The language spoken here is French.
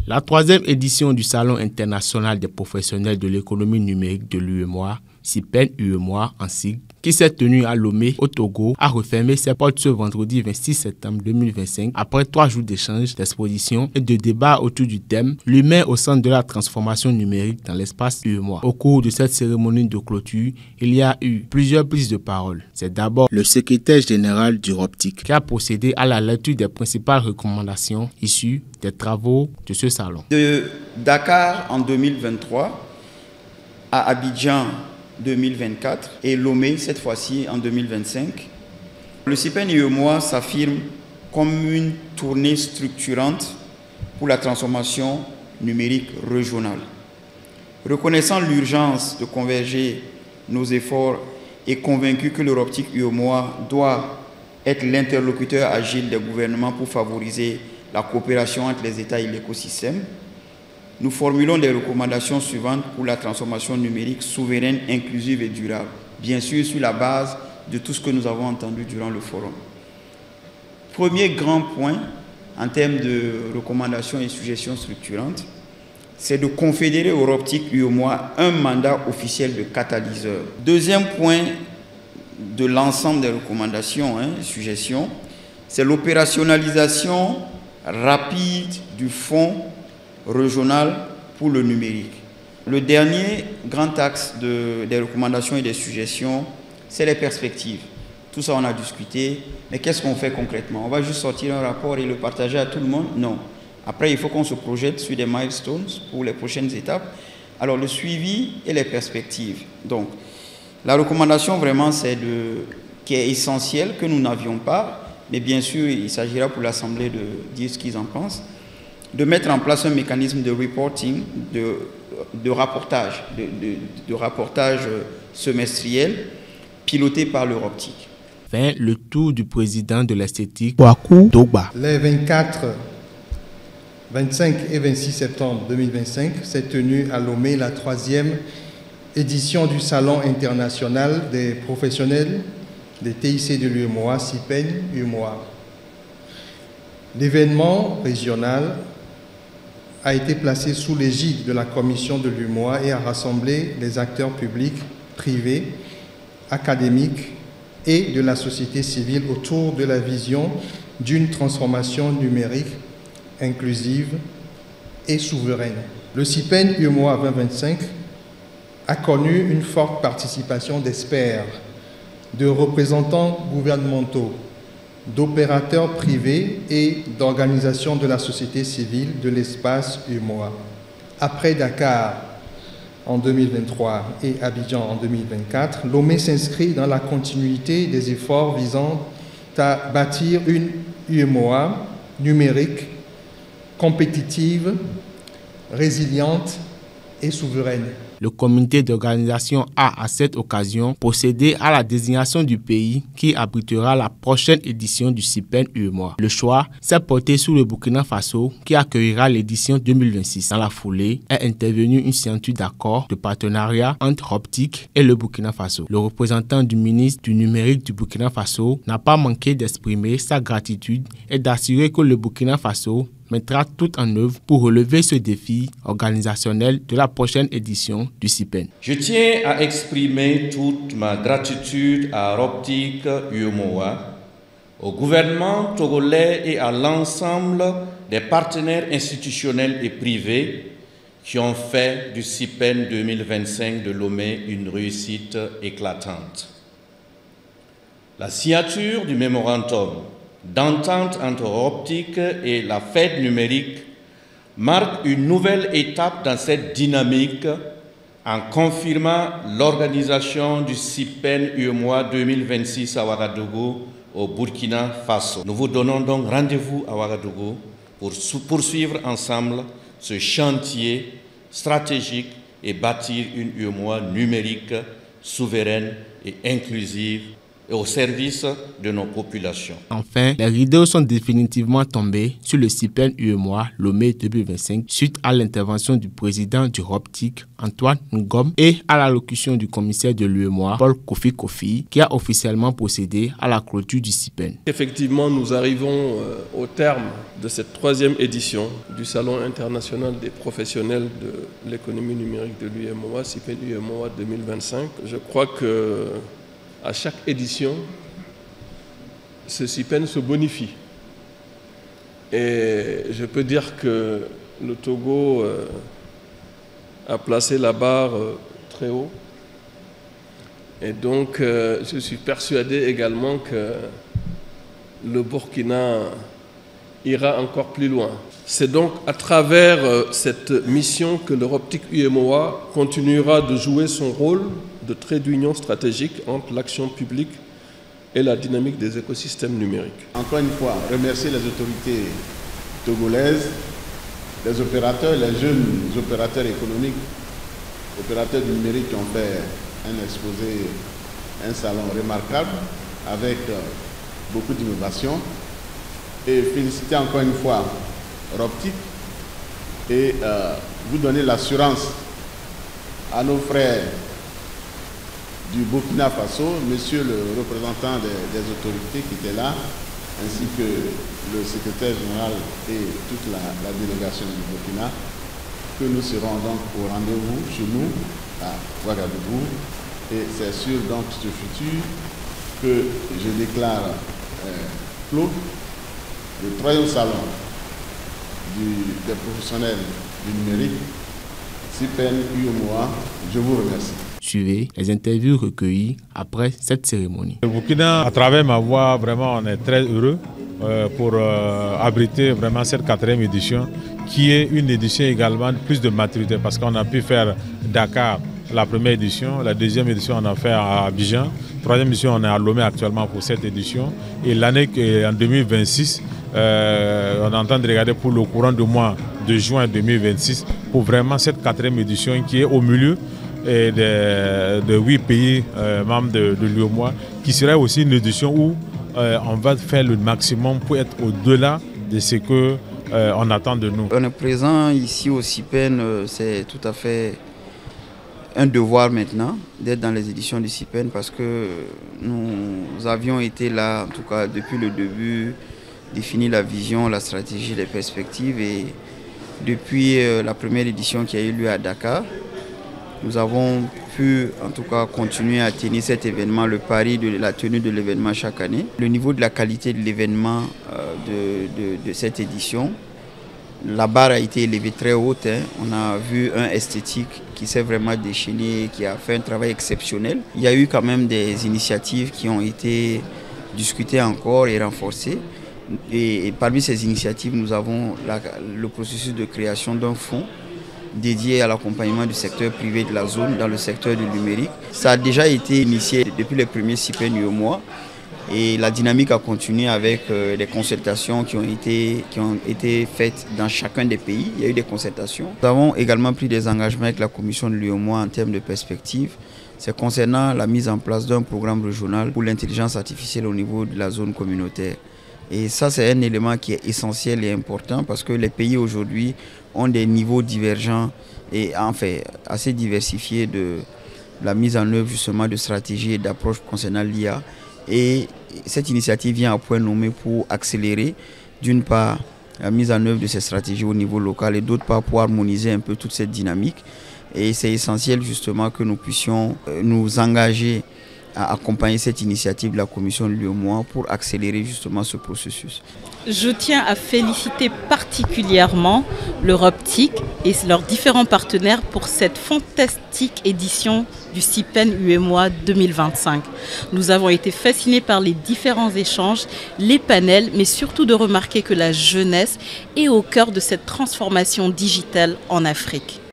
La troisième édition du Salon international des professionnels de l'économie numérique de l'UEMOA, CIPEN-UEMOA en sigle, qui s'est tenue à Lomé, au Togo, a refermé ses portes ce vendredi 26 septembre 2025 après 3 jours d'échanges, d'expositions et de débats autour du thème « L'humain au centre de la transformation numérique dans l'espace UEMOA ». Au cours de cette cérémonie de clôture, il y a eu plusieurs prises de parole. C'est d'abord le secrétaire général d'Europtic qui a procédé à la lecture des principales recommandations issues des travaux de ce salon. De Dakar en 2023 à Abidjan 2024 et Lomé cette fois-ci en 2025, le CIPEN-UEMOA s'affirme comme une tournée structurante pour la transformation numérique régionale. Reconnaissant l'urgence de converger nos efforts et convaincu que l'Europtic UEMOA doit être l'interlocuteur agile des gouvernements pour favoriser la coopération entre les États et l'écosystème, nous formulons les recommandations suivantes pour la transformation numérique souveraine, inclusive et durable, bien sûr sur la base de tout ce que nous avons entendu durant le forum. Premier grand point en termes de recommandations et suggestions structurantes, c'est de confédérer au Europtic UEMOA un mandat officiel de catalyseur. Deuxième point de l'ensemble des recommandations et suggestions, c'est l'opérationnalisation rapide du fonds régional pour le numérique. Le dernier grand axe des recommandations et des suggestions, c'est les perspectives. Tout ça, on a discuté, mais qu'est-ce qu'on fait concrètement? On va juste sortir un rapport et le partager à tout le monde? Non. Après, il faut qu'on se projette sur des milestones pour les prochaines étapes. Alors, le suivi et les perspectives. Donc, la recommandation vraiment, qui est essentielle, que nous n'avions pas, mais bien sûr, il s'agira pour l'Assemblée de dire ce qu'ils en pensent, de mettre en place un mécanisme de reporting, de rapportage semestriel, piloté par l'Europtic. Enfin, le tour du président de l'esthétique, Kwaku Dogba. Les 24, 25 et 26 septembre 2025 s'est tenue à Lomé la 3e édition du Salon international des professionnels des TIC de l'UEMOA, CIPEN-UEMOA. L'événement régional a été placé sous l'égide de la commission de l'UEMOA et a rassemblé les acteurs publics, privés, académiques et de la société civile autour de la vision d'une transformation numérique inclusive et souveraine. Le CIPEN-UEMOA 2025 a connu une forte participation d'experts, de représentants gouvernementaux, d'opérateurs privés et d'organisations de la société civile de l'espace UEMOA. Après Dakar en 2023 et Abidjan en 2024, Lomé s'inscrit dans la continuité des efforts visant à bâtir une UEMOA numérique, compétitive, résiliente et souveraine. Le comité d'organisation a, à cette occasion, procédé à la désignation du pays qui abritera la prochaine édition du CIPEN-UEMOA. Le choix s'est porté sur le Burkina Faso qui accueillera l'édition 2026. Dans la foulée est intervenue une signature d'accord de partenariat entre Optic et le Burkina Faso. Le représentant du ministre du numérique du Burkina Faso n'a pas manqué d'exprimer sa gratitude et d'assurer que le Burkina Faso mettra tout en œuvre pour relever ce défi organisationnel de la prochaine édition du CIPEN. Je tiens à exprimer toute ma gratitude à Optic UEMOA, au gouvernement togolais et à l'ensemble des partenaires institutionnels et privés qui ont fait du CIPEN 2025 de Lomé une réussite éclatante. La signature du mémorandum d'entente entre Optic et la Fed numérique marque une nouvelle étape dans cette dynamique en confirmant l'organisation du CIPEN-UEMOA 2026 à Ouagadougou au Burkina Faso. Nous vous donnons donc rendez-vous à Ouagadougou pour poursuivre ensemble ce chantier stratégique et bâtir une UEMOA numérique, souveraine et inclusive et au service de nos populations. Enfin, les rideaux sont définitivement tombés sur le CIPEN UEMOA Lomé 2025 suite à l'intervention du président du ROPTIC, Antoine Ngom, et à l'allocution du commissaire de l'UEMOA, Paul Kofi Kofi, qui a officiellement procédé à la clôture du CIPEN. Effectivement, nous arrivons au terme de cette 3e édition du Salon international des professionnels de l'économie numérique de l'UEMOA, CIPEN UEMOA 2025. Je crois que à chaque édition, ce CIPEN se bonifie. Et je peux dire que le Togo a placé la barre très haut. Et donc, je suis persuadé également que le Burkina ira encore plus loin. C'est donc à travers cette mission que le ROPTIC UEMOA continuera de jouer son rôle de trait d'union stratégique entre l'action publique et la dynamique des écosystèmes numériques. Encore une fois, remercier les autorités togolaises, les opérateurs, les jeunes opérateurs économiques, opérateurs du numérique qui ont fait un exposé, un salon remarquable avec beaucoup d'innovation. Et féliciter encore une fois ROPTIC et vous donner l'assurance à nos frères du Burkina Faso, monsieur le représentant des autorités qui était là, ainsi que le secrétaire général et toute la délégation du Burkina, que nous serons donc au rendez-vous chez nous à Ouagadougou. Et c'est sur donc ce futur que je déclare clos le 3e salon des professionnels du numérique, CIPEN UEMOA. Je vous remercie. Suivez les interviews recueillies après cette cérémonie. Le Burkina, à travers ma voix, vraiment, on est très heureux pour abriter vraiment cette 4e édition, qui est une édition également de plus de maturité, parce qu'on a pu faire Dakar la première édition, la 2e édition on a fait à Abidjan, 3e édition on est à Lomé actuellement pour cette édition, et l'année en 2026, on est en train de regarder pour le courant du mois de juin 2026 pour vraiment cette 4e édition qui est au milieu de 8 pays membres de l'UEMOA, qui serait aussi une édition où on va faire le maximum pour être au-delà de ce qu'on attend de nous. On est présent ici au CIPEN, c'est tout à fait un devoir maintenant d'être dans les éditions du CIPEN, parce que nous avions été là, en tout cas depuis le début, définir la vision, la stratégie, les perspectives, et depuis la première édition qui a eu lieu à Dakar, nous avons pu en tout cas continuer à tenir cet événement, le pari de la tenue de l'événement chaque année. Le niveau de la qualité de l'événement de cette édition, la barre a été élevée très haute. On a vu un esthétique qui s'est vraiment déchaîné, qui a fait un travail exceptionnel. Il y a eu quand même des initiatives qui ont été discutées encore et renforcées. Et parmi ces initiatives, nous avons le processus de création d'un fonds dédié à l'accompagnement du secteur privé de la zone dans le secteur du numérique. Ça a déjà été initié depuis les premiers CIPEN UEMOA, et la dynamique a continué avec des consultations qui ont été faites dans chacun des pays. Il y a eu des consultations. Nous avons également pris des engagements avec la commission de l'UEMOA en termes de perspectives. C'est concernant la mise en place d'un programme régional pour l'intelligence artificielle au niveau de la zone communautaire. Et ça, c'est un élément qui est essentiel et important, parce que les pays aujourd'hui ont des niveaux divergents et enfin assez diversifiés de la mise en œuvre justement de stratégies et d'approches concernant l'IA. Et cette initiative vient à point nommé pour accélérer, d'une part, la mise en œuvre de ces stratégies au niveau local, et d'autre part pour harmoniser un peu toute cette dynamique. Et c'est essentiel justement que nous puissions nous engager à accompagner cette initiative de la commission de l'UEMOA pour accélérer justement ce processus. Je tiens à féliciter particulièrement le ROPTIC et leurs différents partenaires pour cette fantastique édition du CIPEN UEMOA 2025. Nous avons été fascinés par les différents échanges, les panels, mais surtout de remarquer que la jeunesse est au cœur de cette transformation digitale en Afrique.